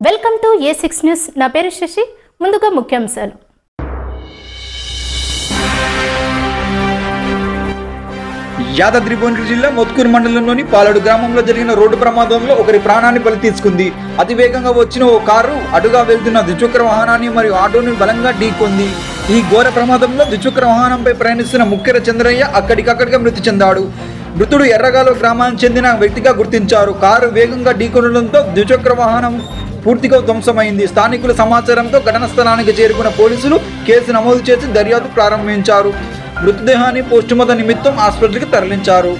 Welcome to A6 news. నా పేరు శశి. ముందుగా ముఖ్యాంశాలు. యాదాద్రి భువనగిరి జిల్లా మోత్కూరు మండలంలోని పాలడు గ్రామంలో జరిగిన రోడ్డు ప్రమాదంలో ఒకరి ప్రాణాన్ని బలి తీసుకుంది. అతివేగంగా వచ్చిన ఓ కారు అటుగా వెళ్తున్న ద్విచక్ర వాహనాన్ని మరియు ఆటోని బలంగా ఢీకొంది. ఈ ఘోర ప్రమాదంలో ద్విచక్ర వాహనంపై ప్రయాణిస్తున్న ముక్కెర చంద్రయ్య అక్కడికక్కడిగా మృతి చెందాడు. మృతుడు ఎర్రగాలు గ్రామానికి చెందిన వ్యక్తిగా గుర్తించారు. కారు వేగంగా ఢీకొనడంతో ద్విచక్ర వాహనం పూర్తిగా ధ్వంసమైంది. స్థానికుల సమాచారంతో ఘటనా స్థలానికి చేరుకున్న పోలీసులు కేసు నమోదు చేసి దర్యాప్తు ప్రారంభించారు. మృతదేహాన్ని పోస్టుమార్టం నిమిత్తం ఆసుపత్రికి తరలించారు.